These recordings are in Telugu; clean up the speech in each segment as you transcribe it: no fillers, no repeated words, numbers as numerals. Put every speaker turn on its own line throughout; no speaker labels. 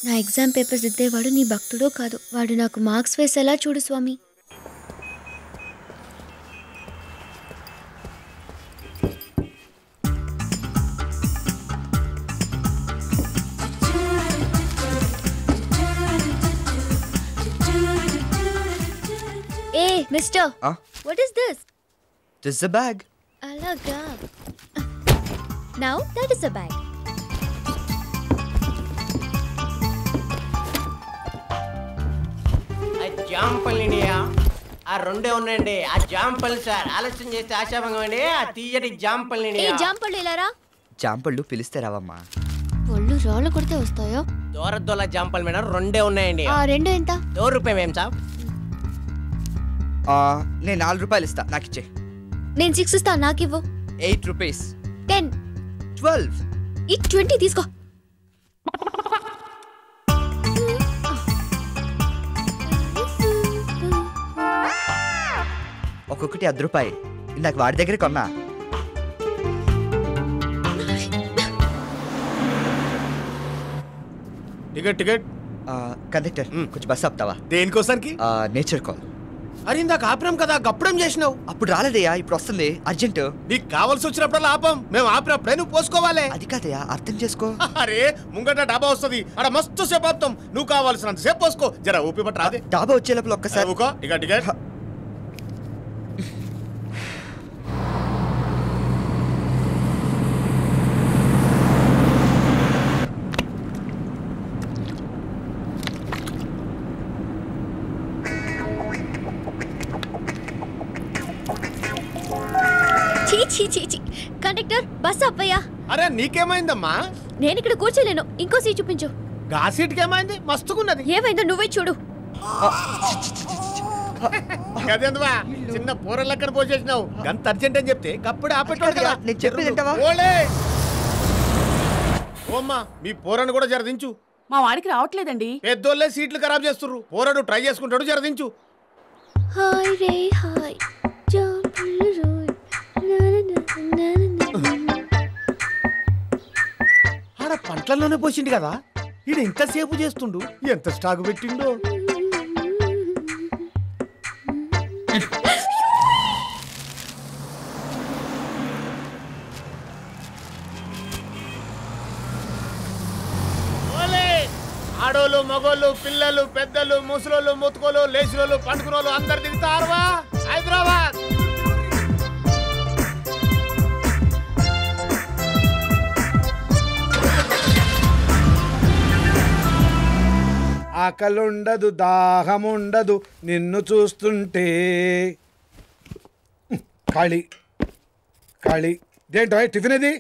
నా ఎగ్జామ్ పేపర్స్ దిద్దేవాడు నీ భక్తుడో కాదు, వాడు నాకు మార్క్స్ వేసేలా చూడు స్వామి. ఏ mister, what is this?
This is a bag.
Alaga. Now that is a bag.
జాంపల్ ఇండియా ఆ రెండే ఉన్నాయండి. ఆ జాంపల్ సార్ ఆలస్యం చేస్తే ఆశాభంగం అండి. ఆ తీయటి జాంపల్ ఇండియా.
ఏ జాంపళ్ళు ఇలారా?
జాంపళ్ళు పిలిస్తే రావమ్మా.
పళ్ళు రాళ్ళు కొడితే వస్తాయో?
దూరదొల్ల జాంపల్ మేడం రెండే ఉన్నాయండి.
ఆ రెండు ఎంత?
₹2 మేం సాబ్.
నేను ₹4 ఇస్తా, నాకు ఇచ్చే.
నేను 6 ఇస్తా, నాకు ఇవ్వు.
₹8.
10.
12.
ఈ 20 తీసుకో.
ఒక్కొక్కటి ₹10. ఇందాక వాడి దగ్గర కొన్నా.
టికెట్
కండక్టర్ కొంచెం బస్ ఆపుతావా?
దేనికోసానికి?
Nature call.
అరే ఇందాక ఆపినాం కదా, గప్పుడేం చేసినావు?
అప్పుడు రాలేదయ్యా, ఇప్పుడు వస్తుంది అర్జెంట్.
నీకు కావాల్సి వచ్చినప్పుడు ఆపం, మేము ఆపినప్పుడే నువ్వు పోసుకోవాలి.
అది కాదయ్యా, అర్థం చేసుకో.
అరే ముంగట డాబా వస్తుంది, అక్కడ మస్తు సేపు ఆపుతాం, నువ్వు కావాల్సినంత సేపు పోసుకో. జర ఊపి పట్టు రాదే.
డాబా వచ్చే లోపల ఒక్కసారి
టికెట్
కండక్టర్ బస్ అప్పయ్యా.
అరే నీకేమైందమ్మా?
నేను ఇక్కడ కూర్చోలేను, ఇంకో సీట్ చూపించు.
గా సీట్కి ఏమైంది? మస్తుకున్నది.
ఏమైందో నువ్వే చూడు.
అదేందువా చిన్న పోరలు అక్కడ పోసేసినావు. గంత అర్జెంట్ అని చెప్తే కప్పుడు ఆపెట్టాడు కదా.
నేను చెప్పేది వింటావా?
ఓమ్మా మీ పోరను కూడా జరదించు.
మా వాడికి రావట్లేదండి.
పెద్దోళ్ళే సీట్లు ఖరాబ్ చేస్తుర్రు. పోరడు ట్రై చేసుకుంటాడు, జరదించు.
హాయ్ రే హాయ్
ఆడ పంటల్లోనే పోసిండు కదా, ఈడు ఇంతసేపు చేస్తుండు. ఎంత స్టాక్ పెట్టిండో. ఆడోళ్ళు మగోళ్ళు పిల్లలు పెద్దలు ముసలోళ్ళు ముతుకోలు లేచినోళ్ళు పండుకునోళ్ళు అందరు దిగుతారువా హైదరాబాద్.
ఆకలుండదు దాహముండదు నిన్ను చూస్తుంటే. ఖాళీ ఖాళీ. దేంటో టిఫిన్ ఇది?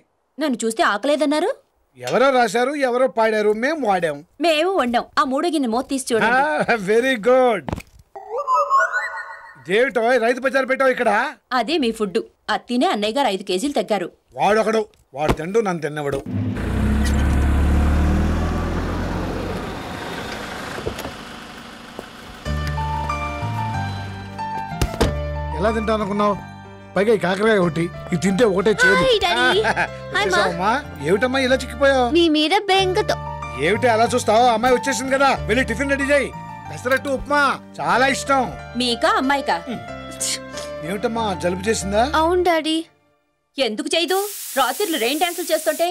నన్ను చూస్తే ఆకలేదన్నారు.
ఎవరో రాశారు, ఎవరో పాడారు, మేము వాడాం.
మేము వండాం. ఆ 3 గిన్నె మూత తీసి చూడండి.
Very good. దేవిటో రైతు బజార్ పెట్టావు ఇక్కడ?
అదే మీ ఫుడ్. అది తినే అన్నయ్య గారు 5 కేజీలు తగ్గారు.
వాడొకడు, వాడు తిండు, నన్ను తిన్నవాడు. ఎలా తింటా అనుకున్నావు? పైగా ఈ కాకరకాయ ఒకటి, ఇది తింటే ఒకటే చేదు. ఏమిటమ్మా ఇలా చిక్కిపోయావు?
మీ మీద బెంగతో.
ఏమిటి అలా చూస్తావు? అమ్మాయి వచ్చేసింది కదా, వెళ్ళి టిఫిన్ రెడీ చేయి. పెసరట్టు ఉప్మా చాలా ఇష్టం.
మీకా అమ్మాయికా?
ఏమిటమ్మా జలుబు చేసిందా?
అవును డాడీ.
ఎందుకు చేయదు? రాత్రిళ్ళు రెయిన్ డాన్సులు చేస్తుంటే.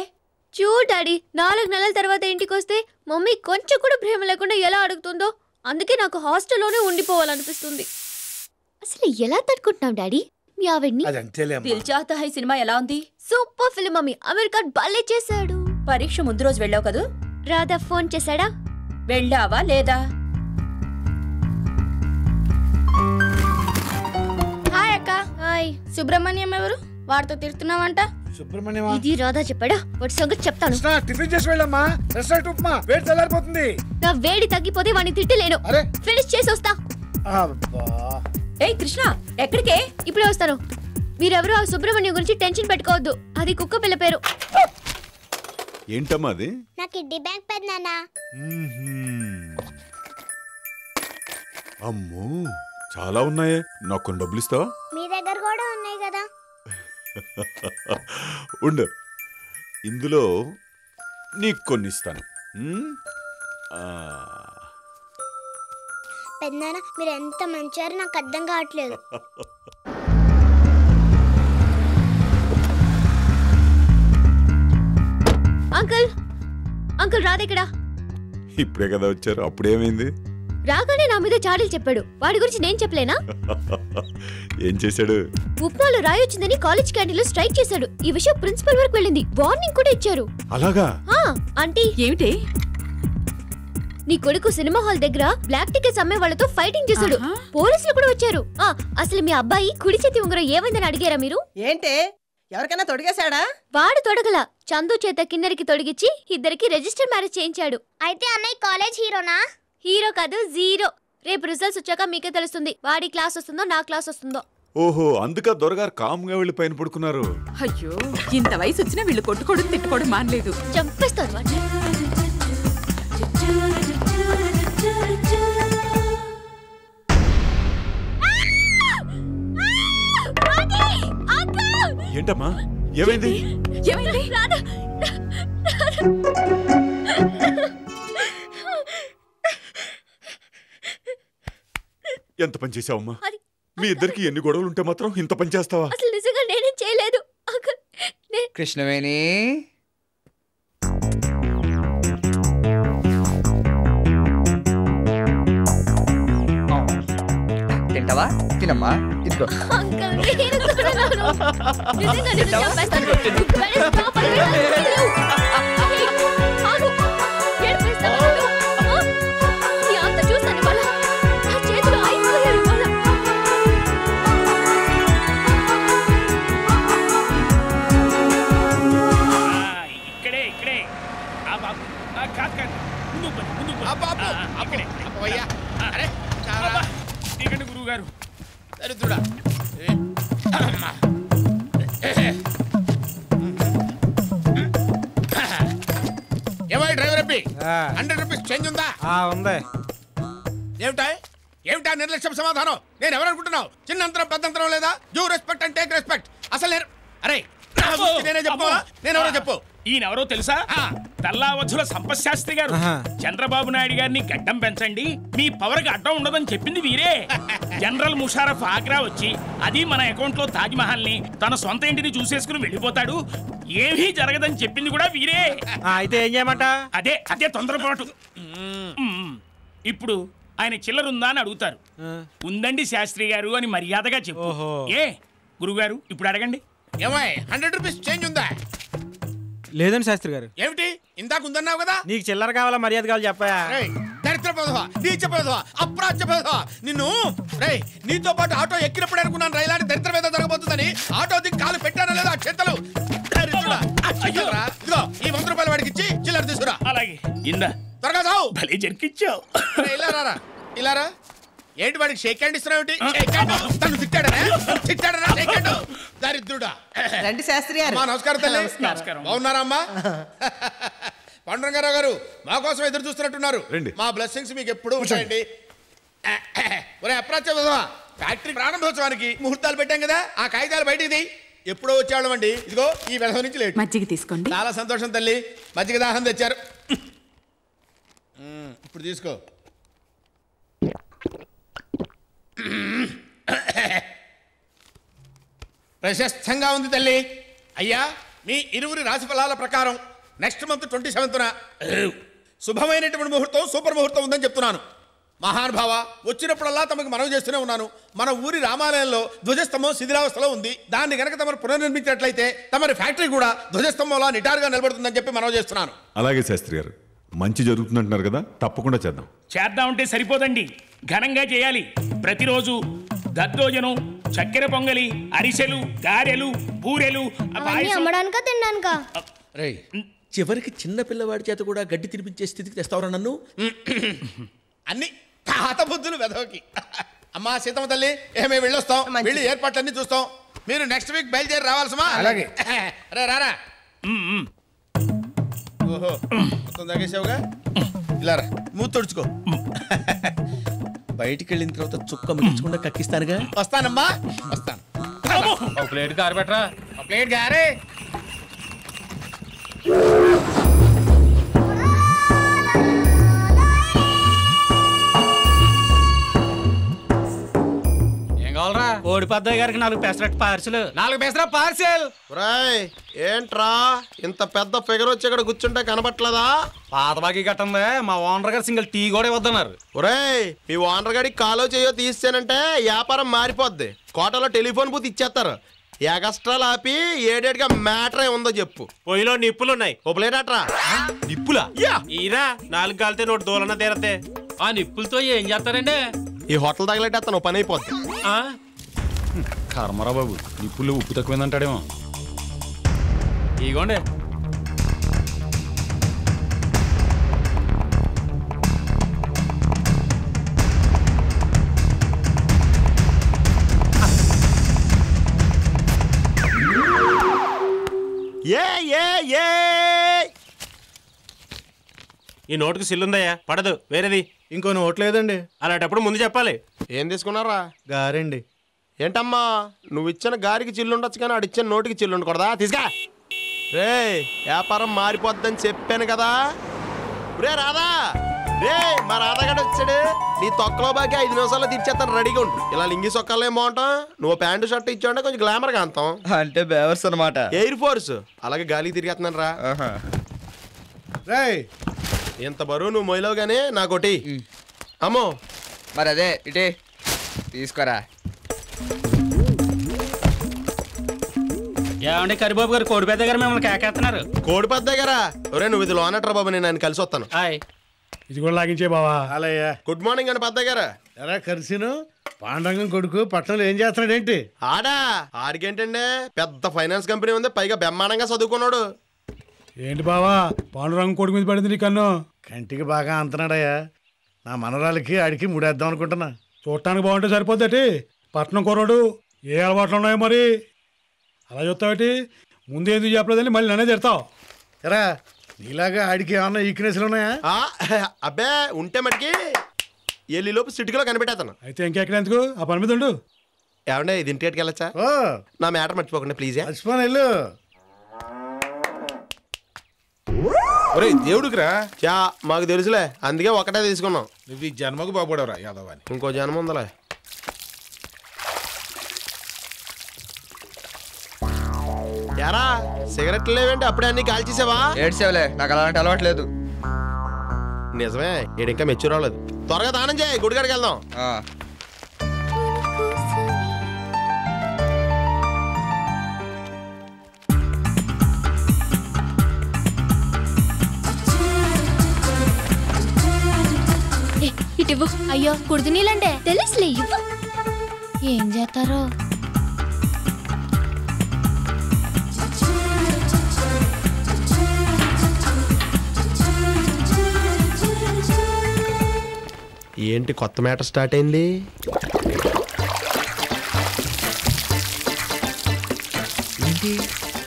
చూడు డాడీ, 4 నెలల తర్వాత ఇంటికి వస్తే మమ్మీ కొంచెం కూడా ప్రేమ లేకుండా ఎలా అడుగుతుందో, అందుకే నాకు హాస్టల్లోనే ఉండిపోవాలనిపిస్తుంది. అసలు ఎలా తట్టుకుంటున్నావు డాడీ మీ ఆవిడ్ని?
దిల్ చాతా హై సినిమా ఎలా ఉంది?
Super film mummy. అమెరికా భలే చేశాడు.
పరీక్ష ముందు రోజు వెళ్ళావు కదూ?
రాధా ఫోన్ చేశాడా?
వెళ్ళావా లేదా?
హాయ్ అక్క.
హాయ్.
సుబ్రహ్మణ్యం ఎవరు? వాడితో తిడుతున్నావంట.
సుబ్రహ్మణ్యం
ఇది రాధా చెప్పాడా? వాడి సంగతి చెప్తాను.
టిఫిన్ చేసి వెళ్ళమ్మా. పెసరట్టు ఉప్మా వేడి చల్లారిపోతుంది.
నా వేడి తగ్గిపోతే వాడిని తిట్టలేను. ఫినిష్ చేసి వస్తా.
ఏయ్ కృష్ణ, ఎక్కడికే?
ఇప్పుడే వస్తాను. మీరెవరు ఆ సుబ్రహ్మణ్యం గురించి టెన్షన్ పెట్టుకోవద్దు. అది కుక్క పిల్ల పేరు.
ఏంటమ్మా అది?
నా కిడ్నీ బ్యాంక్ పెద్దనా.
అమ్మో చాలా ఉన్నాయే, నాకు కొన్ని డబ్బులు ఇస్తావా?
మీ దగ్గర కూడా ఉన్నాయి కదా.
ఉండు, ఇందులో నీకు కొన్ని ఇస్తాను.
పెద్దనాన్న మీరు ఎంత మంచివారు నాకు అర్థం కావట్లేదు.
అంకుల్ అంకుల్ రాదేకడా?
ఇప్పుడే కదా వచ్చారు, అప్పుడేమైంది?
రాగానే నా మీద చాడీలు చెప్పాడు. వాడి గురించి నేను చెప్పలేనా?
ఏం చేశాడు?
ఉప్మాలో రాయి వచ్చిందని కాలేజ్ క్యాంటీన్లో స్ట్రైక్ చేశాడు. ఈ విషయం ప్రిన్సిపల్ వరకు వెళ్ళింది. వార్నింగ్ కూడా ఇచ్చారు.
అలాగా?
ఆంటీ
ఏమిటి?
నీ కొడుకు సినిమా హాల్ దగ్గర బ్లాక్ టికెట్స్ అమ్మే వాళ్ళతో ఫైటింగ్ చేశాడు. పోలీసులు కూడా వచ్చారు. అసలు మీ అబ్బాయి కుడి చేతి ఉంగరం ఏమైందని అడిగారా మీరు?
ఏంటి, ఎవరికైనా తొడిగేశాడా?
వాడు తొడగల, చందు చేత కిన్నెరికి తొడిగిచ్చి ఇద్దరికి రిజిస్టర్ మ్యారేజ్ చేయించాడు.
అయితే అన్నయ్య కాలేజ్ హీరోనా?
హీరో కాదు, జీరో. రేపు రిజల్ట్స్ వచ్చాక మీకే తెలుస్తుంది వాడి క్లాస్ వస్తుందో నా క్లాస్ వస్తుందో.
ఓహో, అందుక దొరగారు కామ్గా వెళ్ళి పైన పడుకున్నారు.
అయ్యో, ఇంత వయసు వచ్చినా వీళ్ళు కొట్టుకోవడం తిట్టుకోవడం మానలేదు.
చంపేస్తారు వాడిని.
ఏంటమ్మా, ఏమైంది?
ఏమైంది?
ఎంత పని చేసావమ్మా? మీ ఇద్దరికి ఎన్ని గొడవలు ఉంటే మాత్రం ఇంత పని చేస్తావా?
అసలు నిజంగా నేనేం చేయలేదు.
కృష్ణవేణి, తింటావా? తినమ్మా, ఇదిగో.
అంకుల్ నేను కూడా రాను. నిజంగా నిన్ను చంపేస్తాను. వెళ్ళు, stop it. వెళ్ళు. ఆగు. ఏడిపిస్తావా నువ్వు? నీ అంత చూస్తాను ఇవాళ. నా చేతిలో అయిపోయారు ఇవాళ.
ఇక్కడే ఇక్కడే. ఆ బాబు, కాదు ముందు దిగండి గురువు గారు. దరిద్రుడా. ఏమై డ్రైవర్ అబ్బి, 100 రూపీస్ చేంజ్ ఉందా?
ఉంది.
ఏమిటా నిర్లక్ష్యం సమాధానం? నేను ఎవరనుకుంటున్నావు? చిన్నంతరం పెద్దంతరం లేదా? You respect and take respect. అసలు అరే నేనే చెప్పుకోవాలా? నేనెవరో చెప్పు. ఈయనెవరో తెలుసా? తల్లావధుల సంపశాస్త్రి గారు. చంద్రబాబు నాయుడు గారిని గడ్డం పెంచండి, మీ పవర్ కి అడ్డం ఉండదని చెప్పింది వీరే. జనరల్ ముషారఫ్ ఆగ్రా వచ్చి అది మన అకౌంట్ లో తాజ్ మహల్ ని తన సొంత ఇంటిని చూసేసుకుని వెళ్ళిపోతాడు. ఏమీ జరగదని చెప్పింది కూడా వీరే.
అయితే ఏం చేయమంట?
అదే తొందరపాటు. ఇప్పుడు ఆయన చిల్లరుందా అని అడుగుతారు. ఉందండి శాస్త్రి గారు అని మర్యాదగా చెప్పు. ఏ గురుగారు ఇప్పుడు అడగండి. ఏమై 100 రూపీస్ చేంజ్ ఉందా?
లేదండి శాస్త్రి గారు.
ఏమిటి ఇందాక ఉందన్నావు కదా?
నీకు చిల్లర కావాలా మర్యాద కావాలి చెప్పయా?
దరిద్ర పదవా, నీచ పదవా, అప్రాచ్య పదవా, నిన్ను రేయ్ నీతో పాటు ఆటో ఎక్కినప్పుడు అనుకున్నాను రైలాంటి దరిద్రం ఏదో జరగబోతుందని. ఆటో దిక్కు కాలు పెట్టానో లేదో ఆ చేతలు. ఇదిగో ఈ 100 రూపాయలు వాడికి ఇచ్చి చిల్లర తీసుకురా. అలాగే ఇందా త్వరగా సావు. భలే జరికిచ్చావు. ఇలా రారా, ఇలా రా. ఏంటి వాడికి షేక్ హ్యాండ్ ఇస్తున్నావు? తను తిట్టాడనా? దరిద్రుడా.
రండి శాస్త్రి గారు.
నమస్కారం తల్లి. బాగున్నారా అమ్మా? పాండురంగారావు గారు మా కోసం ఎదురు చూస్తున్నట్టున్నారు. మా బ్లెస్సింగ్స్ మీకు ఎప్పుడు ఉంటాయండి. ఒరే అప్రాచ్య ఫ్యాక్టరీ ప్రారంభోత్సవానికి ముహూర్తాలు పెట్టాం కదా, ఆ కాగితాలు బయటికి దిగి ఎప్పుడో వచ్చేవాళ్ళం అండి. ఇదిగో ఈ వెధవ నుంచి లేట్.
మజ్జిగ తీసుకోండి.
చాలా సంతోషం తల్లి, మజ్జిగ దాహం తెచ్చారు. ఇప్పుడు తీసుకో. ప్రశస్తంగా ఉంది తల్లి. అయ్యా మీ ఇరువురి రాశి ఫలాల ప్రకారం నెక్స్ట్ మంత్ 27న శుభమైనటువంటి ముహూర్తం, సూపర్ ముహూర్తం ఉందని చెప్తున్నాను. మహానుభావ వచ్చినప్పుడల్లా తమకు మనవి చేస్తూనే ఉన్నాను. మన ఊరి రామాలయంలో ధ్వజస్తంభం శిథిలావస్థలో ఉంది. దాన్ని గనక తమరు పునర్నిర్మించినట్లయితే తమరి ఫ్యాక్టరీ కూడా ధ్వజస్తంభంలా నిటారుగా నిలబడుతుందని చెప్పి మనవి చేస్తున్నాను.
అలాగే శాస్త్రి గారు, మంచి జరుగుతుందంటున్నారు కదా, తప్పకుండా
చేద్దామంటే సరిపోదండి, ఘనంగా చేయాలి. ప్రతిరోజు దద్దోజనం, చక్కెర పొంగలి, అరిసెలు, గారెలు, బూరెలు
అమ్మడానికా తినడానికా?
చివరికి చిన్న పిల్లవాడి చేత కూడా గడ్డి తినిపించే స్థితికి తెస్తావరా నన్ను? అన్ని తాత బుద్ధులు వెధవకి. అమ్మా సీతమ్మ తల్లి, ఏమే వెళ్ళొస్తాం, వెళ్ళి ఏర్పాట్లన్నీ చూస్తాం. మీరు నెక్స్ట్ వీక్ బయలుదేరి రావాల్సమా?
అలాగే.
రే రారా. ఓహో మొత్తం తాగేసావుగా, ఇలా రా, మూత తుడుచుకో. బయటికి వెళ్ళిన తర్వాత చుక్క మిగించకుండా కక్కిస్తానుగా. వస్తానమ్మా, వస్తాను.
ప్లేట్ గారు పెట్టరా.
ప్లేట్ గారే.
కావాలరా?
కోడి పెద్దయ్య గారికి 4 పెసరట్టు పార్సల్.
4 పెసర పార్సెల్. ఏంట్రా ఇంత పెద్ద ఫిగర్ వచ్చి ఇక్కడ కూర్చుంటే కనబట్లేదా?
పాత బాకీ కట్టందే మా ఓనర్ గారు సింగిల్ టీ కూడా ఇవ్వద్దన్నారు.
ఒరేయ్ మీ ఓనర్ గడికి కాలో చేయో తీసేనంటే వ్యాపారం మారిపోద్ది. కోటలో టెలిఫోన్ బూత్ ఇచ్చేస్తారు. ఎగస్ట్రాలు ఆపి ఏడేటిగా మ్యాటర్ ఉందో చెప్పు.
పొయ్యిలో నిప్పులున్నాయి.
ఒప్పులేటట్రా
నిప్పులా? ఈరా 4 కాలితే 1 దూలన తీరతే. ఆ నిప్పులతో ఏం చేస్తారండి?
ఈ హోటల్ తగలేటేస్తాను పని అయిపోద్ది.
కర్మరా బాబు, నిప్పులు ఉప్పు తక్కువైందంటాడేమో. ఇగోండి. ఈ నోటుకు సిల్లుందయ్యా, పడదు. వేరేది
ఇంకో నోట్ లేదండి.
అలాంటప్పుడు ముందు చెప్పాలి.
ఏం తీసుకున్నారా? గారండి. ఏంటమ్మా నువ్వు ఇచ్చిన గారికి చిల్లు ఉండొచ్చు కానీ ఆడిచ్చిన నోటికి చిల్లు ఉండకూడదా? తీసుకా. రే వ్యాపారం మారిపోద్దని చెప్పాను కదా. రే రాధా, రే మా రాధాగడ్ వచ్చాడు. నీ తొక్కలో బాకి 5 నిమిషాల్లో తీర్చేస్తాను, రెడీగా ఉండు. ఇలా లింగి సొక్కాలు ఏం బాగుంటాం. నువ్వు ప్యాంటు షర్ట్ ఇచ్చావంటే కొంచెం గ్లామర్గా అంతాం.
అంటే బేవర్స్ అనమాట.
ఎయిర్ ఫోర్స్ అలాగే గాలికి తిరిగేస్తున్నాను రా. ఇంత బరువు నువ్వు మొయ్యలో గానీ నాకోటి అమ్మో.
మరి అదే ఇటే తీసుకోరా.
ఏమండి కరిబాబు గారు, కోడి పెద్ద గారు మిమ్మల్ని కేకేస్తున్నారు.
కోడి పెద్ద గారా? ఒరే నువ్వు ఇది లోనట్రా బాబు, నేను ఆయన కలిసి వస్తాను.
ఇది కూడా లాగించే బావా. అలాగే
గుడ్ మార్నింగ్ అండి పెద్ద గారు.
ఎరా కలిసిను పాండంగం కొడుకు పట్టణంలో ఏం చేస్తున్నాడేంటి?
ఆడికేంటండి పెద్ద ఫైనాన్స్ కంపెనీ ఉంది, పైగా బ్రహ్మాండంగా చదువుకున్నాడు.
ఏంటి బావా పాండురంగం కొడుకు మీద పడింది నీ కన్ను? కంటికి బాగా అంతనాడయ్యా. నా మనరాలకి ఆడికి ముడేద్దాం అనుకుంటున్నా. చూడటానికి బాగుంటే సరిపోద్దటి. పట్నం కుర్రాడు, ఏ అలవాట్లు ఉన్నాయో మరి. అలా చూస్తావేటి? ముందు ఎందుకు చెప్పలేదని మళ్ళీ నన్నే తిడతావు. ఎరా నీలాగా ఆడికి ఏమన్నా ఈక్నెస్లు ఉన్నాయా?
అబ్బే ఉంటే మటుకి ఎల్లిలోపు సిటీలో కనిపెట్టేస్తాను.
అయితే ఇంకెక్కడ ఎందుకు, ఆ పని మీద ఉండు.
ఏమంటే ఇది ఇంటికి వెళ్ళచ్చా? నా మ్యాటర్ మర్చిపోకండి ప్లీజ్.
మర్చిపోను వెళ్ళు.
దేవుడికి రా.
మాకు తెలుసులే, అందుకే ఒకటే తీసుకున్నాం.
నువ్వు ఈ జన్మకు బాగుపడవరా యాదవాని.
ఇంకో జన్మ ఉందలే. యారా సిగరెట్లు లేవేంటి? అప్పుడే అన్ని కాల్చేసావా?
ఏడ్చేవలే, నాకు అలాంటి అలవాట్లేదు.
నిజమే, ఏడు ఇంకా మెచ్యూర్ అవ్వలేదు. త్వరగా దానం చేయి, గుడికాడికి వెళ్దాం.
ఇటు అయ్యో కుడిది నీళ్ళంటే తెలుసులే, ఇవ్వు. ఏం చేస్తారో.
ఏంటి కొత్త మ్యాటర్ స్టార్ట్ అయింది?
ఏంటి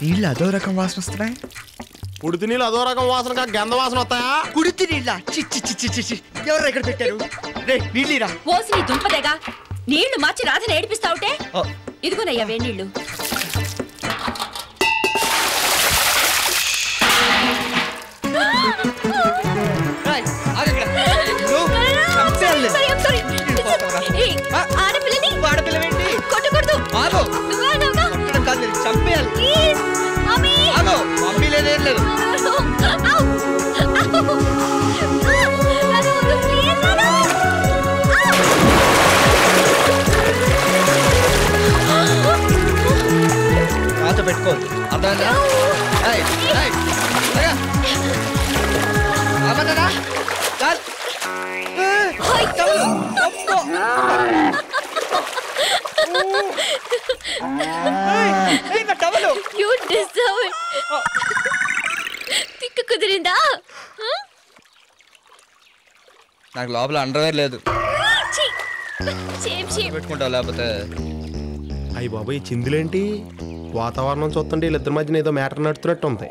నీళ్ళు అదో రకం వాసన వస్తున్నాయి?
కుడితి నీళ్ళు అదో రకం వాసన, గంధ వాసన వస్తాయా?
కుడితి నీళ్ళ? చిచ్చి ఎవరు ఎక్కడ పెట్టారు? రే నీళ్ళీరా.
ఓసి నీ దుంపదేగా, నీళ్లు మార్చి రాధని ఏడిపిస్తావుటే. ఇదిగోనయ్యా వేణీళ్ళు.
ఆడపిల్లవేంటి? చంపేయాలి. మమ్మీ లేదేం లేదు. నాతో పెట్టుకోవద్దు, అర్థమైందా? అమ్మన్నా
తిక్క కుదిరిందా?
నాకు లోపల అండర్వేర్ లేదు. పెట్టుకుంటావు లేకపోతే.
అయ్యి బాబాయ్ చిందులేంటి? వాతావరణం చూస్తుంటే వీళ్ళిద్దరి మధ్యన ఏదో మ్యాటర్ నడుతున్నట్టు ఉంది.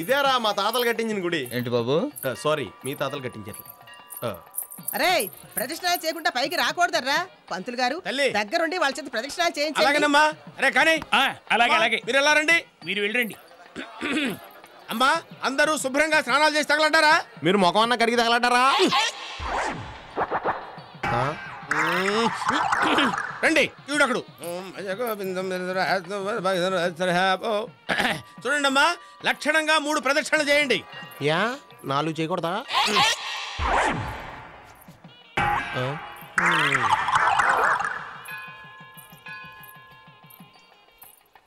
ఇదేరా మా తాతలు కట్టించిన గుడి.
ఏంటి బాబు?
సారీ, మీ తాతలు కట్టించారు.
అరే ప్రదక్షిణాలు చేయకుండా పైకి రాకూడదర్రా. పంతులు గారు దగ్గరుండి వాళ్ళ చేత ప్రదక్షిణాలు చేయించండి.
అలాగేనమ్మా. అరే కానీ అలాగే అలాగే మీరు ఎలా రండి, మీరు వెళ్ళండి.
అమ్మా అందరూ శుభ్రంగా స్నానాలు చేసి తగలంటారా?
మీరు ముఖం అన్న కడిగి తగలంటారా?
రండి ఈవిడొకడు. చూడండి అమ్మా, లక్షణంగా 3 ప్రదక్షిణలు చేయండి.
యా 4 చేయకూడదా?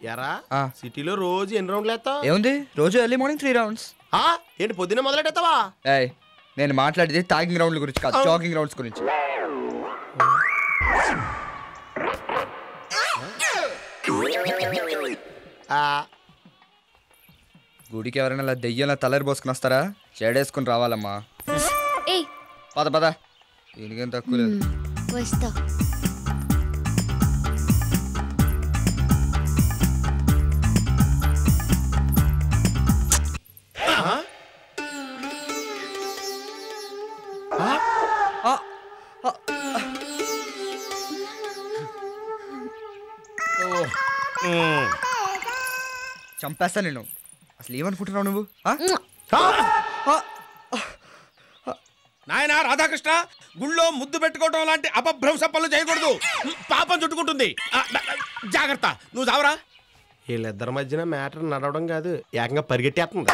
ఎరా సిటీలో రోజు ఎన్ని రౌండ్లు వేస్తావు?
ఏముంది, రోజు ఎర్లీ మార్నింగ్ 3 రౌండ్స్.
ఏంటి పొద్దున్నే మొదలెట్టేస్తావా?
ఏయ్, నేను మాట్లాడేది టాగింగ్ రౌండ్ల గురించి కాదు, జాగింగ్ రౌండ్స్ గురించి. గుడికి ఎవరైనా ఇలా దెయ్యంలా తలరి పోసుకుని వస్తారా? చెడేసుకుని రావాలమ్మా. పద పద, దీనికేం తక్కువ లేదు.
వస్తా.
చంపేస్తా నేను. అసలు ఏమనుకుంటున్నావు నువ్వు?
నాయనా రాధాకృష్ణ, గుళ్ళో ముద్దు పెట్టుకోవడం లాంటి అపభ్రంశ పనులు చేయకూడదు. పాపం చుట్టుకుంటుంది. జాగ్రత్త, నువ్వు చావరా.
వీళ్ళిద్దరి మధ్యన మ్యాటర్ నడవడం కాదు, ఏకంగా పరిగెట్టేస్తుంది.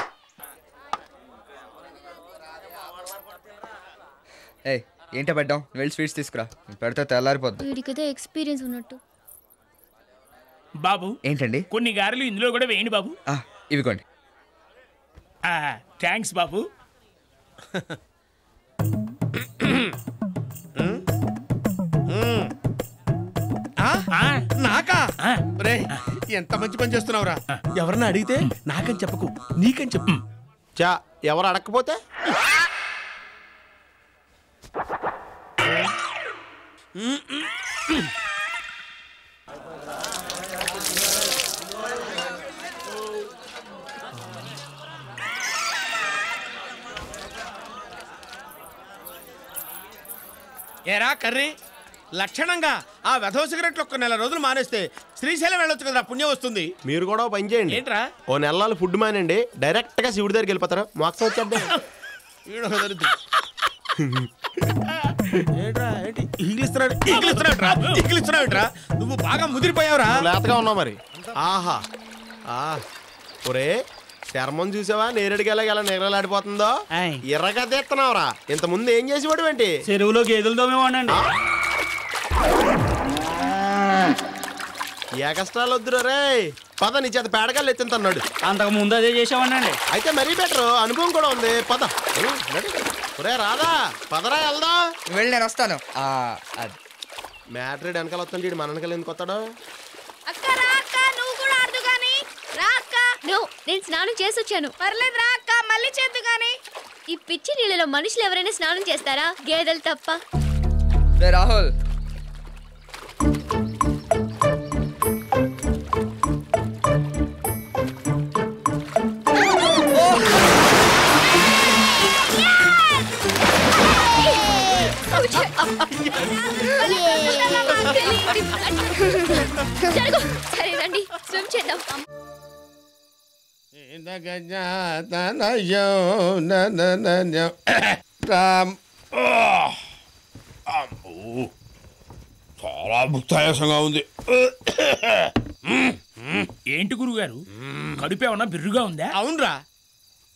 ఏ ఏంటో పెట్టాం, వెళ్ళి స్వీట్స్ తీసుకురా, పెడితే తెల్లారిపోద్ది.
వీడికైతే ఎక్స్పీరియన్స్ ఉన్నట్టు.
బాబు
ఏంటండి?
కొన్ని గారెలు ఇందులో కూడా వేయండి బాబు.
ఇవిగోండి.
థ్యాంక్స్ బాబు.
నాకా? రే, ఎంత మంచి పని చేస్తున్నావురా. ఎవరన్నా అడిగితే నాకని చెప్పకు, నీకని చెప్పు.
చా, ఎవరు అడగకపోతే?
ఏరా కర్రీ, లక్షణంగా ఆ వెధవ సిగరెట్లు ఒక్క నెల రోజులు మానేస్తే శ్రీశైలం వెళ్ళొచ్చు కదా, పుణ్యం వస్తుంది.
మీరు కూడా పని చేయండి.
ఏంట్రా?
ఓ నెలలు ఫుడ్ మానండి, డైరెక్ట్ గా శివుడి దగ్గరికి వెళ్ళిపోతారు, మోక్షం వచ్చేద్దాం.
నువ్వు బాగా ముదిరిపోయావురా.
లేతగా ఉన్నావు మరి. ఆహా, ఒరే చర్మం చూసావా, నేరేడుకి ఎలా నిగలాడిపోతుందో. ఎర్రగా తీస్తున్నావురా. ఇంత ముందు ఏం చేసేవాడు ఏంటి?
చెరువులో గేదెలు తోమేవాడండి.
ఏ కష్టాలు వద్దురా రే. పద, నీ చేత పేడగాళ్ళు ఎత్తింతన్నాడు.
అంతకు ముందు అదే చేసావాడండి.
అయితే మరీ బెటర్, అనుభవం కూడా ఉంది. పద. ఒరే రాదా, పదరా వెళ్దాం.
వెళ్ళి నేను వస్తాను.
మ్యాట్రేడ్ వెనకాల వస్తాడు, మన వెనకాల ఎందుకు వస్తాడు?
అక్క రా అక్క, నువ్వు కూడా ఆడదు గాని. రా అక్క. నేను స్నానం చేసి వచ్చాను. పర్లేదు రా అక్క, మళ్ళీ చేద్దు గాని. ఈ పిచ్చి నీళ్ళలో మనుషులు ఎవరైనా స్నానం చేస్తారా? గేదెలు తప్ప.
రాహుల్,
సరే రండి, స్విమ్ చేద్దాం.
చాలా భుక్తాయాసంగా ఉంది.
ఏంటి గురుగారు, కడుపు ఏమన్నా బిర్రుగా ఉందా?
అవునరా,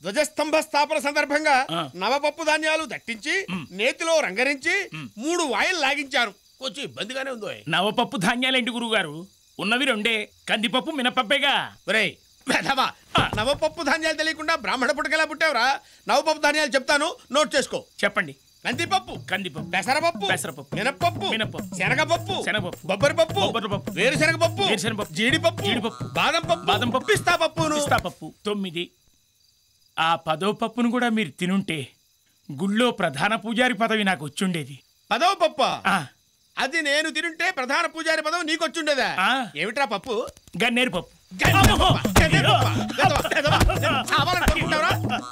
ధ్వజస్తంభ స్థాపన సందర్భంగా నవపప్పు ధాన్యాలు దట్టించి నేతిలో రంగరించి 3 వాయిలు లాగించారు. కొంచెం ఇబ్బందిగానే ఉందో.
నవపప్పు ధాన్యాలేంటి గురుగారు, ఉన్నవి 2, కందిపప్పు మినపప్పేగా.
ఒరేయ్ వెధవా, నవపప్పు ధాన్యాలు తెలియకుండా బ్రాహ్మణ పుట్టకెలా పుట్టావురా? నవపప్పు ధాన్యాలు చెప్తాను, నోట్ చేసుకో.
చెప్పండి.
కందిపప్పు, పెసరపప్పు, మినపప్పు, శనగపప్పు, బొబ్బరిపప్పు, వేరుశనగపప్పు, జీడిపప్పు, బాదం పప్పు, పిస్తా పప్పు.
9. ఆ 10వ పప్పును కూడా మీరు తినుంటే గుళ్ళో ప్రధాన పూజారి పదవి నాకు వచ్చుండేది.
10వ పప్ప? అది నేను తినుంటే ప్రధాన పూజారి పదవి నీకు వచ్చుండేదా? ఏమిట్రా పప్పు?
గన్నేరు పప్పు.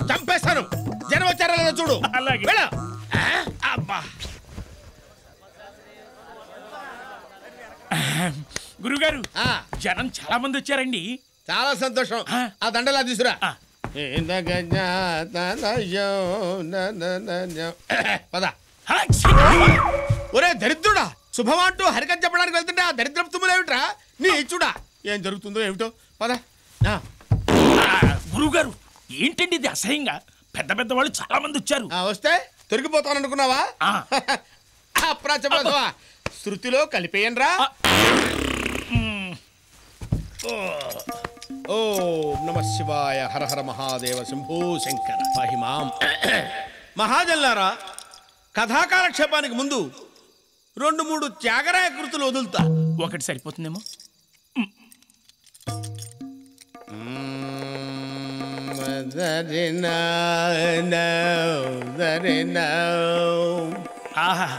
చంపేస్తాను. జనం వచ్చారా లేదా చూడు.
అలాగే.
అబ్బా,
గురుగారు, జనం చాలా మంది వచ్చారండి.
చాలా సంతోషం. ఆ దండలా తీసురా. పద. ఒరే దరిద్రుడా, శుభమంటూ హరికథ చెప్పడానికి వెళ్తుంటే ఆ దరిద్రపు తుమ్ములేమిట్రా? నీ ఇచ్చుడా ఏం జరుగుతుందో ఏమిటో. పద.
గురువుగారు ఏంటండి ఇది అసహ్యంగా? పెద్ద పెద్ద వాళ్ళు చాలా మంది వచ్చారు.
వస్తే తొరిగిపోతాననుకున్నావా? అప్రాచపడతావా? శృతిలో కలిపేయండ్రా. ఓం నమ శివాయ. హర హర మహాదేవ శంభో శంకర మహిమాం. మహాజన్లారా, కథాకాలక్షేపానికి ముందు 2-3 త్యాగరాయ కృతులు వదులుతా.
ఒకటి సరిపోతుందేమో. ఆహా.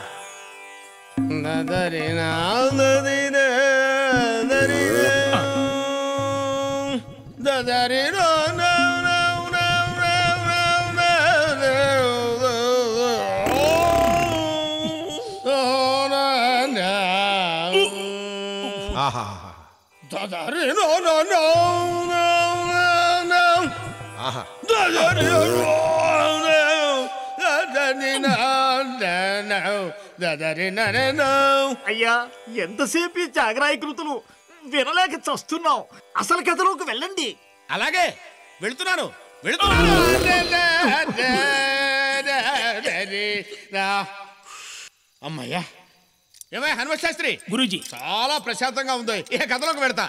అయ్యా, ఎంతసేపు ఈ జాగరాయ కృతులు వినలేక చస్తున్నాం. అసలు కథలోకి వెళ్ళండి.
అలాగే వెళుతున్నాను. అమ్మయ్యా. ఏమయ్య హనుమ శాస్త్రి
గురూజీ,
చాలా ప్రశాంతంగా ఉంది. ఏ కథలోకి పెడతా.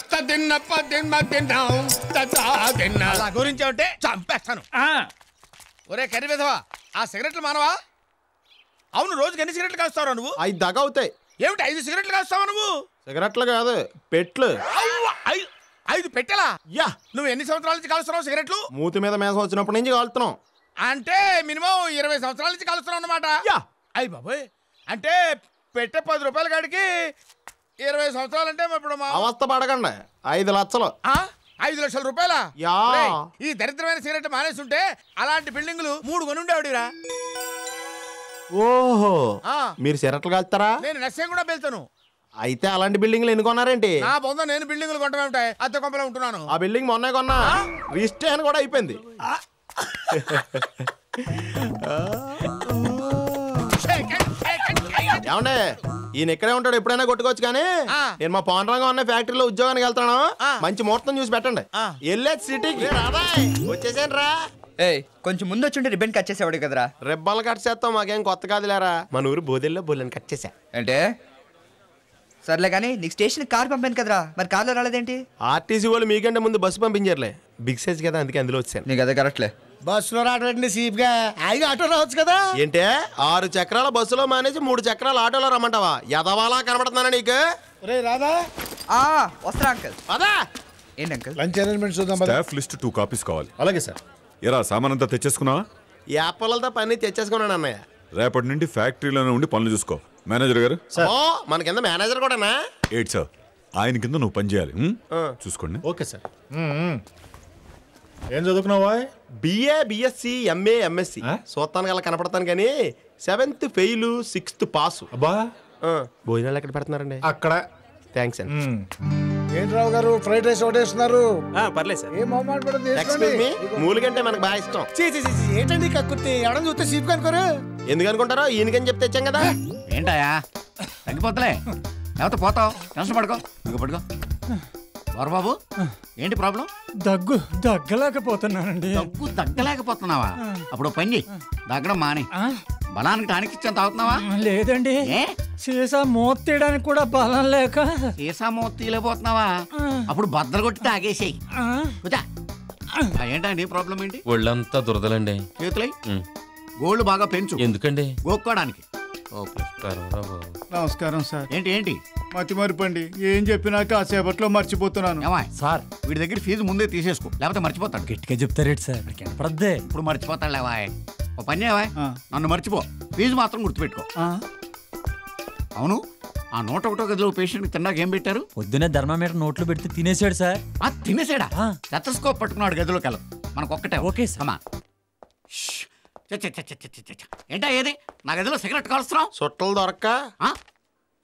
గురించి అంటే చంపేస్తాను. ఒరే కర్రీ విధవా, ఆ సిగరెట్లు మానవా? అవును, రోజుకి ఎన్ని సిగరెట్లు కాస్తావు నువ్వు?
5 దాకా అవుతాయి.
ఏమిటి 5 సిగరెట్లు కాస్తావా నువ్వు?
సిగరెట్లు కాదు, పెట్లు.
5 పెట్టెలా?
యా.
నువ్వు ఎన్ని సంవత్సరాల నుంచి కాలుస్తున్నావు సిగరెట్లు?
మూతి మీద మేసం వచ్చినప్పటి నుంచి కాలుతున్నాం.
అంటే మినిమం 20 సంవత్సరాల నుంచి కాలుస్తున్నావు అన్నమాట. అయ్యి బాబోయ్, అంటే పెట్టే 10 రూపాయల కాడికి 20 సంవత్సరాలు అంటే ఇప్పుడు
అవస్థ పడకండి. 5 లక్షలు.
5 లక్షల రూపాయలా? ఈ దరిద్రమైన సిగరెట్ మానేసి ఉంటే అలాంటి బిల్డింగులు 3 కొనుండేవాడిరా.
ఓహో, మీరు సిగరెట్లు కాల్తారా?
నేను నశ్యం కూడా వెళ్తాను.
అయితే అలాంటి బిల్డింగ్లు ఎన్ని కొన్నారేంటి?
నా బొంద నేను బిల్డింగులు కొంటమే ఉంటాయి. అద్దె కొంపలో ఉంటున్నాను.
ఆ బిల్డింగ్ మొన్నే కొన్నా, రిజిస్ట్రేషన్ కూడా అయిపోయింది. ఏమండే, ఈయన ఇక్కడే ఉంటాడు, ఎప్పుడైనా కొట్టుకోవచ్చు. కానీ నేను మా పవన్రంగా ఉన్న ఫ్యాక్టరీలో ఉద్యోగానికి వెళ్తాను. మంచి ముహూర్తం చూసి పెట్టండి. వెళ్ళేది సిటీకి. వచ్చేసాను రా.
కొంచెం ముందు వచ్చి రిబ్బన్ కట్ చేసేవాడు కదరా.
రిబ్బన్లు కట్ చేస్తాం, మాకేం కొత్త కాదులేరా. మన ఊరు బోదెల్లో బోళ్ళని కట్ చేసా.
అంటే సర్లే కానీ నీకు స్టేషన్ కార్ పంపాను కదరా, మరి కార్లో రాలేదేంటి?
ఆర్టీసీ వాళ్ళు మీకంటే ముందు బస్సు పంపించారులే. బిగ్ సైజ్ కదా, అందుకే అందులో వచ్చాను.
నీకు అదే కరెక్ట్లే.
బస్సులో రావడం సీప్ గా ఆటో రావచ్చు కదా.
ఏంటే 6 చక్రాల బస్సులో మానేసి 3 చక్రాల ఆటోలో రమ్మంటావా? ఎదవాలా కనబడుతున్నానా నీకు?
రాదా?
వస్తా అంకల్.
అదా
ఏంటి అంకల్?
లంచ్ అరేంజ్మెంట్ చూద్దాం.
స్టాఫ్ లిస్ట్ 2 కాపీస్ కావాలి.
అలాగే సార్.
ఎరా సామాన్ అంతా తెచ్చేసుకున్నావా?
యాపలతో పని తెచ్చేసుకున్నాను అన్నయ్య.
రేపటి నుండి ఫ్యాక్టరీలోనే ఉండి పనులు చూసుకో. మేనేజర్ గారు,
మన కింద మేనేజర్ కూడానా?
ఏంటి సార్, ఆయన కింద నువ్వు పని చేయాలి. చూసుకోండి.
Okay sir. ఏం చదువుకున్నావా?
BA, BSc, MA, MSc. చూస్తాను అలా కనపడతాను కానీ 7th ఫెయిల్, 6th పాస్.
అబ్బా,
భోజనాలు ఎక్కడ పెడుతున్నారండి?
అక్కడ.
థ్యాంక్స్ అండి.
ఏంటి రావు గారు, ఫ్రైడ్ రైస్ ఒకటి వేస్తున్నారు?
పర్లేదు సార్.
ఏం మొహమాట పడదు,
మూలికంటే మనకు బాగా ఇష్టం.
ఏంటండి కక్కుర్తి? ఎవడని చూస్తే సీప్ కనుకోరు.
ఎందుకు అనుకుంటారో, ఈయనకని చెప్తే తెచ్చాం కదా.
ఏంటాయా తగ్గిపోతలే, లేకపోతే పోతావు. టెన్షన్ పడుకో. ఇదిగో పడుకో. బాబు, ఏంటి ప్రాబ్లం?
దగ్గలేకపోతున్నానండి.
దగ్గలేకపోతున్నావా? అప్పుడు పని చెయ్యి, దగ్గడం మాని. బలానికి టానిక్ ఇచ్చాను, తాగుతున్నావా?
లేదండి, సీసా మూత తీయడానికి కూడా బలం లేక.
సీసా మూత తీయలేకపోతున్నావా? అప్పుడు బద్దలు కొట్టి తాగేసేయి. ఏంటండి ప్రాబ్లం? ఏంటి?
ఒళ్ళంతా దురదలండి.
చేతులై గోళ్ళు బాగా పెంచు.
ఎందుకండి?
గోక్కోడానికి.
నమస్కారం సార్.
ఏంటి ఏంటి
మతి మరిపండి, ఏం చెప్పినా కాసేపట్లో మర్చిపోతున్నాను.
సార్, వీడి దగ్గర ఫీజు ముందే తీసేసుకో, లేకపోతే మర్చిపోతాడు.
గట్టిగా చెప్తారేంటి సార్? కనపడద్దే.
ఇప్పుడు మర్చిపోతాడు లేవాయ్. ఓ పని చేయవాయ్, నన్ను మర్చిపో, ఫీజు మాత్రం గుర్తుపెట్టుకో. అవును, ఆ 101 గదిలో పేషెంట్ తిన్నాక ఏం పెట్టారు?
పొద్దునే థర్మామీటర్ నోట్లో పెడితే తినేసాడు సార్.
తినేసాడా? స్టెతస్కోప్ పట్టుకున్నాడు గదిలోకి వెళ్ళం. మనకొక్కటే.
Okay sir.
ఏంటా ఏది? నా గదిలో సిగరెట్ కాలుస్తున్నావు?
చుట్టలు దొరక్క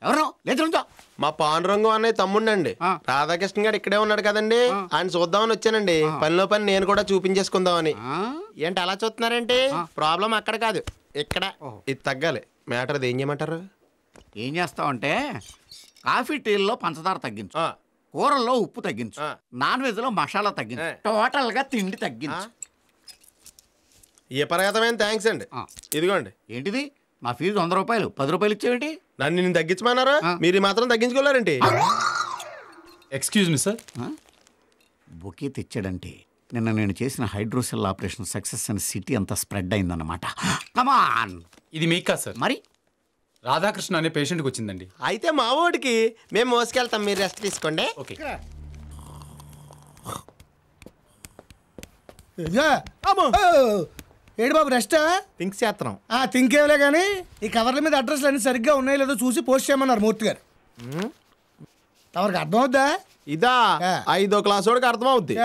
ఎవరు లేదు.
మా పాండురంగం అన్నయ్య తమ్ముండండి. రాధాకృష్ణ గారు ఇక్కడే ఉన్నాడు కదండి, ఆయన చూద్దామని వచ్చానండి. పనిలో పని నేను కూడా చూపించేసుకుందామని. ఏంటి అలా చూస్తున్నారేంటి? ప్రాబ్లం అక్కడ కాదు, ఇక్కడ. ఇది తగ్గాలి. మ్యాటర్ అది ఏం చేయమంటారు?
ఏం చేస్తావంటే కాఫీ టీల్లో పంచదార తగ్గించు, కూరల్లో ఉప్పు తగ్గించు, నాన్ వెజ్ లో మసాలా తగ్గించు, టోటల్ గా తిండి తగ్గించు.
ఏ పర్యాతమైన థ్యాంక్స్ అండి. ఇదిగోండి.
ఏంటిది? మా ఫీజు 100 రూపాయలు, 10 రూపాయలు ఇచ్చేవేంటి?
నన్ను నేను తగ్గించమన్నారా? మీరు మాత్రం తగ్గించుకోలేరండి.
Excuse me sir.
బొకే తెచ్చాడంటే నిన్న నేను చేసిన హైడ్రోసెల్ ఆపరేషన్ సక్సెస్ అని సిటీ అంతా స్ప్రెడ్ అయిందన్నమాట. కమాన్.
ఇది మీకు కాదు సార్,
మరి
రాధాకృష్ణ అనే పేషెంట్కి వచ్చిందండి.
అయితే మా వాడికి మేము మోసుకెళ్తాం, మీరు రెస్ట్ తీసుకోండి.
ఓకే.
ఏడు బాబు రెస్టా?
థింక్ చేస్తున్నాం.
థింక్ ఏమలే కానీ ఈ కవర్ల మీద అడ్రస్లు అన్ని సరిగ్గా ఉన్నాయో లేదో చూసి పోస్ట్ చేయమన్నారు మూర్తి గారు. తమరికి అర్థం అవుద్దా?
ఇదా 5వ క్లాస్ వాడికి అర్థం అవుద్ది.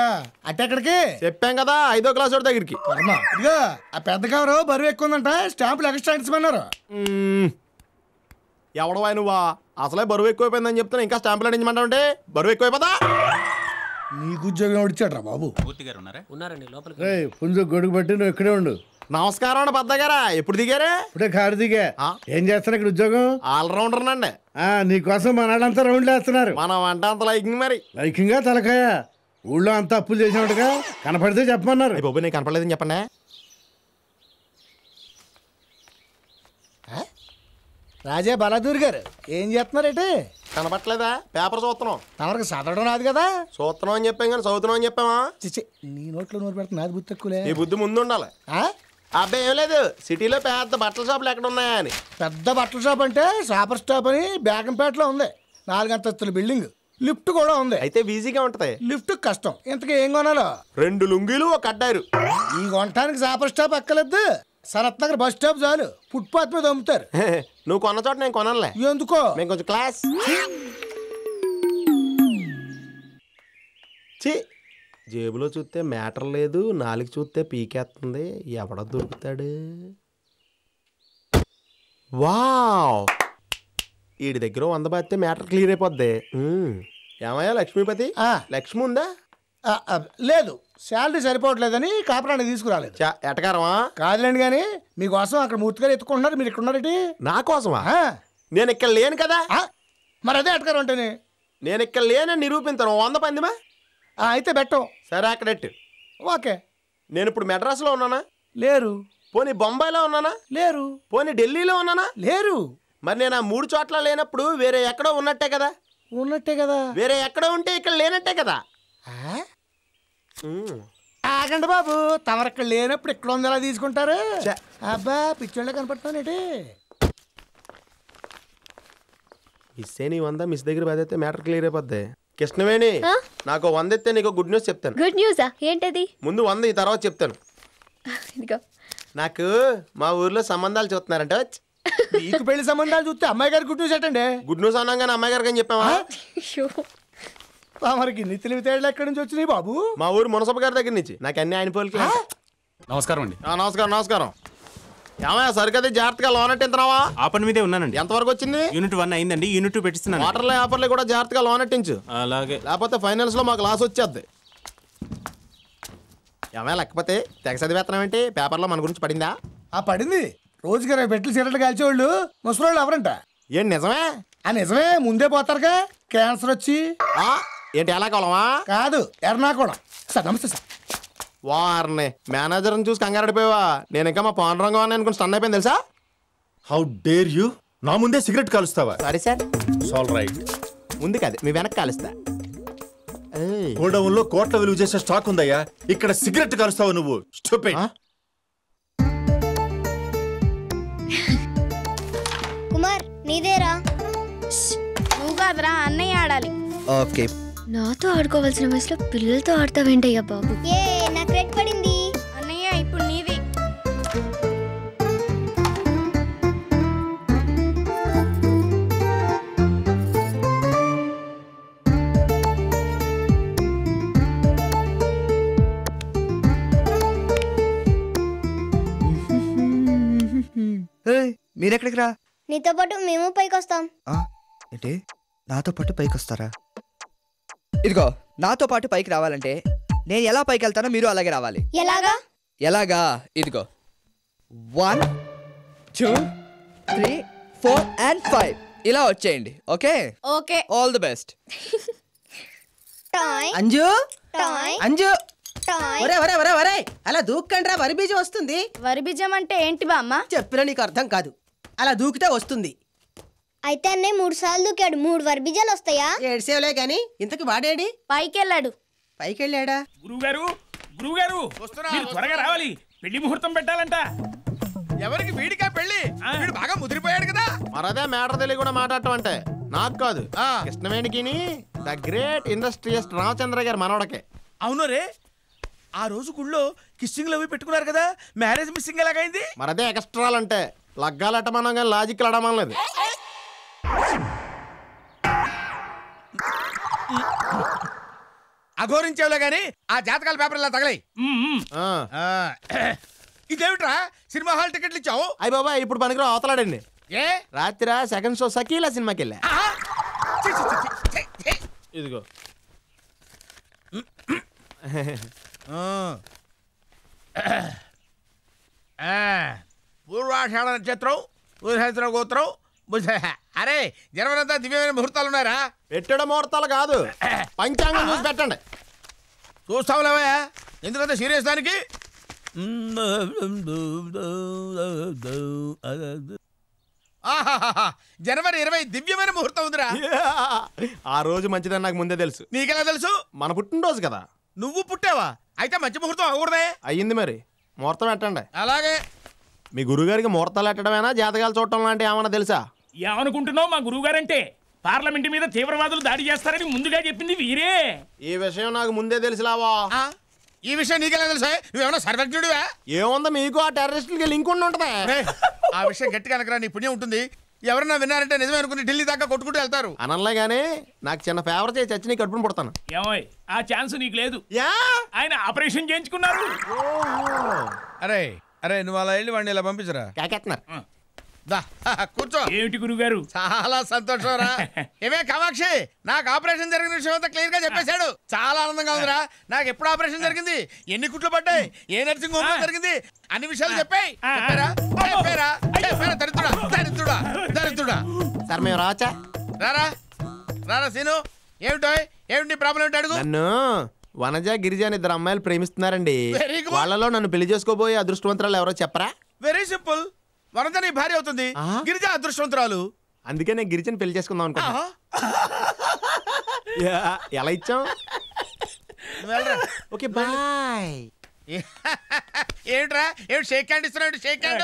అంటే ఎక్కడికి
చెప్పాం కదా, 5వ క్లాస్ వాడి దగ్గరికి.
ఇదిగో ఆ పెద్ద కవరు బరువు ఎక్కువ ఉందంట, స్టాంపులు ఎక్స్ట్రా అంటించమన్నారు.
ఎవడవా నువ్వా? అసలే బరువు ఎక్కువైపోయిందని చెప్తున్నా, ఇంకా స్టాంపులు అంటించమంటావంటే బరువు ఎక్కువైపోదా?
నీకు ఉద్యోగం ఇచ్చాడ్రా బాబు.
ఉన్నారండి లోపలికి.
పుంజు గొడుగు పట్టి నువ్వు ఇక్కడే ఉండు.
నమస్కారం అండి పెద్దగారా. ఎప్పుడు దిగారే?
ఇప్పుడే కారు దిగా. ఏం చేస్తున్నా ఇక్కడ ఉద్యోగం?
ఆల్రౌండర్ నండి.
నీకోసం మన వాళ్ళంతా రౌండ్లు వేస్తున్నారు.
మనం వంట అంత లైకింగ్ మరి.
లైకింగా తలకాయ ఊళ్ళో అంతా అప్పులు చేసినట్టుగా కనపడితే చెప్పమన్నారు.
బాబు నీకు కనపడలేదని చెప్పండి.
రాజా బలాదూర్ గారు ఏం చేస్తున్నారేంటి?
కనపట్లేదా? పేపర్ చూస్తున్నాం.
తమరికి చదవడం రాదు కదా?
చూస్తున్నాం అని చెప్పాం కానీ చదువుతున్నాం అని చెప్పామా?
చిచ్చి, నీ నోట్లో నోరు పెడుతున్నా, అది బుద్ధి తక్కువలే.
ఈ బుద్ధి ముందు ఉండాలి. అబ్బాయి ఏం లేదు, సిటీలో పెద్ద బట్టల షాపులు ఎక్కడ ఉన్నాయా అని.
పెద్ద బట్టల షాప్ అంటే షాపర్ స్టాప్ అని బేగంపేటలో ఉంది. 4 అంతస్తుల బిల్డింగ్, లిఫ్ట్ కూడా ఉంది.
అయితే ఈజీగా ఉంటది.
లిఫ్ట్ కష్టం. ఇంతకీ ఏం కొనాలో?
2 లుంగీలు, 1 కడ్డారు.
ఈ కొనటానికి షాపర్ స్టాప్ ఎక్కలేదు, సనత్ నగర్ బస్ స్టాప్ చాలు. ఫుట్పాత్ మీద అమ్ముతారు.
నువ్వు కొన్న చోట నేను కొనలే.
ఎందుకో?
మేము కొంచెం క్లాస్. జేబులో చూస్తే మ్యాటర్ లేదు, 4 చూస్తే పీకేస్తుంది. ఎవడ దొరుకుతాడు? వావ్, వీడి దగ్గర 100 బాస్తే మ్యాటర్ క్లియర్ అయిపోద్ది. ఏమయ్యా లక్ష్మీపతి? లక్ష్మి ఉందా? లేదు, శాలరీ సరిపోవట్లేదని కాపురానికి తీసుకురాలేదు. ఎటకారమా?
కాదులేండి కానీ మీకోసం అక్కడ మూర్తిగా ఎత్తుకుంటున్నారు, మీరు ఇక్కడ ఉన్నారేంటి?
నా కోసమా? నేను ఇక్కడ లేను కదా.
మరి అదే ఎటకారం అంటేనే.
నేను ఇక్కడ లేనని నిరూపించాను. 100 పందిమా?
అయితే బెట్టం.
సరే అక్కడెట్టు.
ఓకే.
నేను ఇప్పుడు మెడ్రాస్లో ఉన్నానా?
లేరు.
పోనీ బొంబాయిలో ఉన్నానా?
లేరు.
పోనీ ఢిల్లీలో ఉన్నానా?
లేరు.
మరి నేను ఆ 3 చోట్ల లేనప్పుడు వేరే ఎక్కడో ఉన్నట్టే కదా?
ఉన్నట్టే కదా.
వేరే ఎక్కడో ఉంటే ఇక్కడ లేనట్టే కదా?
ఆగండి బాబు, తమరక్కడ లేనప్పుడు ఇక్కడ ఉంది ఎలా తీసుకుంటారు? అబ్బా పిచ్చోళ్ళే కనపడతానేటి.
ఇస్తే నీ 100 మిస్ దగ్గర బాధైతే మ్యాటర్ క్లియర్ అయిపోద్ది. కృష్ణవేణి, నాకు 100 ఎత్తే నీకు గుడ్ న్యూస్ చెప్తాను.
గుడ్ న్యూసా? ఏంటది?
ముందు 100 ఈ తర్వాత చెప్తాను. నాకు మా ఊర్లో సంబంధాలు చూస్తున్నారంట.
నీకు పెళ్లి సంబంధాలు చూస్తే అమ్మాయి గారి గుడ్ న్యూస్ ఏంటండి?
గుడ్ న్యూస్ అన్నాం కానీ అమ్మాయి గారికి అని చెప్పావా?
మనకి ఇన్ని తెలివితేళ్ళు ఎక్కడి నుంచి వచ్చినాయి బాబు?
మా ఊరు మునసప్ప గారి దగ్గర నుంచి. నాకు అన్ని ఆయన పోలికి.
నమస్కారం అండి.
నమస్కారం నమస్కారం. ఏమయ్యా సరికదే జాగ్రత్తగా లోన్ ఎట్టింతున్నావా?
ఆ పని మీదే ఉన్నానండి.
ఎంతవరకు వచ్చింది?
యూనిట్ 1 అయిందండి, యూనిట్ 2 పెట్టిస్తున్నాను.
వాటర్లో ఆఫర్లు కూడా జాగ్రత్తగా లోన్ ఎట్టించు.
అలాగే.
లేకపోతే ఫైనాన్స్ లో మాకు లాస్ వచ్చేద్ది. ఏమయ్యా లేకపోతే తెగ చదివేస్తున్నాం ఏంటి? పేపర్లో మన గురించి పడిందా?
పడింది. రోజుకి 20 పెట్టెలు సిగరెట్లు కాల్చేవాళ్ళు ముసలోళ్ళు ఎవరంట?
ఏంటి నిజమే?
నిజమే. ముందే పోతారుగా క్యాన్సర్ వచ్చి.
ఏంటి ఎలా కాలమా?
కాదు, ఎర్నాకుళం. సార్ నమస్తే సార్.
వారిని మేనేజర్ని చూసి కంగారడిపోయావా? నేను ఇంకా మా పాండురంగం అని అనుకుని స్టన్ అయిపోయింది తెలుసా?
How dare you? నా ముందే సిగరెట్ కాలుస్తావా?
Sorry sir.
All right.
ముందు కాదు, మీ వెనక్కి కాలుస్తా.
గోడౌన్లో కోట్ల విలువ చేసే స్టాక్ ఉందయ్యా, ఇక్కడ సిగరెట్ కాలుస్తావు నువ్వు. స్టూపిడ్.
కుమార్ నీదేరా.
నువ్వు కాదురా, అన్నయ్య ఆడాలి.
ఓకే. నాతో ఆడుకోవాల్సిన వయసులో పిల్లలతో ఆడతావేంటయ్యా బాబు?
ఏ నాకు రెడ్ పడింది.
అన్నయ్య ఇప్పుడు నీది.
మీరెక్కడికి రా?
నీతో పాటు మేము పైకి వస్తాం.
ఏంటి నాతో పాటు పైకి వస్తారా? ఇదిగో నాతో పాటు పైకి రావాలంటే నేను ఎలా పైకి వెళ్తానో మీరు అలాగే రావాలి. ఎలాగా? ఇదిగో 1 2 3 4 and 5 ఇలా వచ్చేయండి. Okay
okay
all the best.
Anju Anju ఒరే ఒరే ఒరే ఒరే అలా దూక్కండ్రా, వరి బీజం వస్తుంది.
వరి బీజం అంటే ఏంటి బామ్మ?
చెప్పినా నీకు అర్థం కాదు. అలా దూకితే వస్తుంది.
అయితే అన్నయ్య 3 సార్లు దూకాడు, 3 వరిబీజాలు వస్తాయా?
ఏడ్సేవలే గాని ఇంతకి వాడేడి?
పైకెళ్ళాడు.
పైకెళ్ళాడా?
గురువుగారు మీరు త్వరగా రావాలి, పెళ్లి ముహూర్తం పెట్టాలంట.
ఎవరికి వీడికా పెళ్లి? వీడు బాగా ముదిరిపోయాడు కదా.
మరదే మ్యాటర్ తెలియ కూడా మాట్లాడటం అంటే నాకు కాదు, కృష్ణవేణికి ద గ్రేట్ ఇండస్ట్రియలిస్ట్ రామచంద్ర గారి మనవడకే.
అవును రే, ఆ రోజు గుళ్ళో కిస్సింగ్లు అవి పెట్టుకున్నారు కదా, మ్యారేజ్ మిస్సింగ్ ఎలాగైంది?
మరదే ఎక్స్ట్రాలంటే లగ్గాలట మనం కానీ లాజిక్లు అడమనలేదు.
అఘోరించేవులే గాని ఆ జాతకాల పేపర్ ఇలా తగలయి. ఇదేమిట్రా సినిమా హాల్ టికెట్లు ఇచ్చావు?
అయ్యి బాబా ఇప్పుడు పనికిరా అవతలాడండి.
ఏ
రాత్రి సెకండ్ షో సకీలా సినిమాకి వెళ్ళా. ఇదిగో
పూర్వాషాఢ నక్షత్రం, పూర్వేశ్వర గోత్రం. అరే జనవరంతా దివ్యమైన ముహూర్తాలు ఉన్నారా?
పెట్టడం ముహూర్తాలు కాదు, పంచాంగం చూసి పెట్టండి.
చూస్తావులేవా, ఎందుకంటే సీరియస్ దానికి. జనవరి 20 దివ్యమైన ముహూర్తం ఉందిరా.
ఆ రోజు మంచిదని నాకు ముందే తెలుసు.
నీకెలా తెలుసు?
మన పుట్టినరోజు కదా.
నువ్వు పుట్టావా? అయితే మంచి ముహూర్తం అవ్వకూడదే?
అయ్యింది మరి, ముహూర్తం పెట్టండి.
అలాగే.
మీ గురుగారికి ముహూర్తాలు పెట్టడమేనా జాతకాలు చూడటం లాంటి ఏమన్నా తెలుసా?
ఏమనుకుంటున్నావు మా గురువుగారంటే? పార్లమెంట్ మీద తీవ్రవాదులు దాడి చేస్తారని ముందుగా చెప్పింది వీరే.
ఈ విషయం నాకు ముందే తెలుసులావా.
ఈ విషయం నీకెలా తెలుసా? నువ్వేమన్నా సర్వజ్ఞుడివా?
ఏముందా మీకు ఆ టెర్రరిస్టులకి లింక్ ఉంటుందా?
ఆ విషయం గట్టిగా అనకరా, నీ పుణ్యం ఉంటుంది. ఎవరన్నా విన్నారంటే నిజమే అనుకుని ఢిల్లీ దాకా కొట్టుకుంటూ వెళ్తారు.
అనలే గానీ నాకు చిన్న ఫేవర్ చేసి చచ్చి నీ కడుపుని పుడతాను.
ఏమోయ్, ఆ ఛాన్స్ నీకు లేదు. ఆయన ఆపరేషన్ చేయించుకున్నారు.
అరే అరే నువ్వు అలా వెళ్ళి వాడిని ఇలా పంపించరా.
కాకెత్తున్నారు.
కూర్చో.
ఏమిటి గురుగారు?
చాలా సంతోషం రా. ఏమే కామాక్షి, నాకు ఆపరేషన్ జరిగిన విషయం అంతా క్లియర్ గా చెప్పేశాడు. చాలా ఆనందంగా ఉందిరా. నాకు ఎప్పుడు ఆపరేషన్ జరిగింది, ఎన్ని కుట్లు పడ్డాయి, ఏ నర్సింగ్ హోమ్ జరిగింది, అన్ని విషయాలు చెప్పాయి. దరిద్రుడా
సార్ మేము రావచ్చా?
రారా రారా సీను. ఏమిటో ఏమిటి ప్రాబ్లం ఏంటి అడుగు.
నన్ను వనజ గిరిజ అని 2 అమ్మాయిలు ప్రేమిస్తున్నారండి. వాళ్ళలో నన్ను పెళ్లి చేసుకోబోయే అదృష్టవంతురాలు ఎవరో చెప్పరా?
Very simple. వనజ నీ భార్య అవుతుంది, గిరిజ అదృష్టవంతురాలు.
అందుకే నేను గిరిజని పెళ్లి చేసుకుందాం అనుకున్నా. ఎలా ఇచ్చాం? Okay bye.
ఏమిట్రా ఏమిటి షేక్ హ్యాండ్ ఇస్తున్నాడు? Shake hand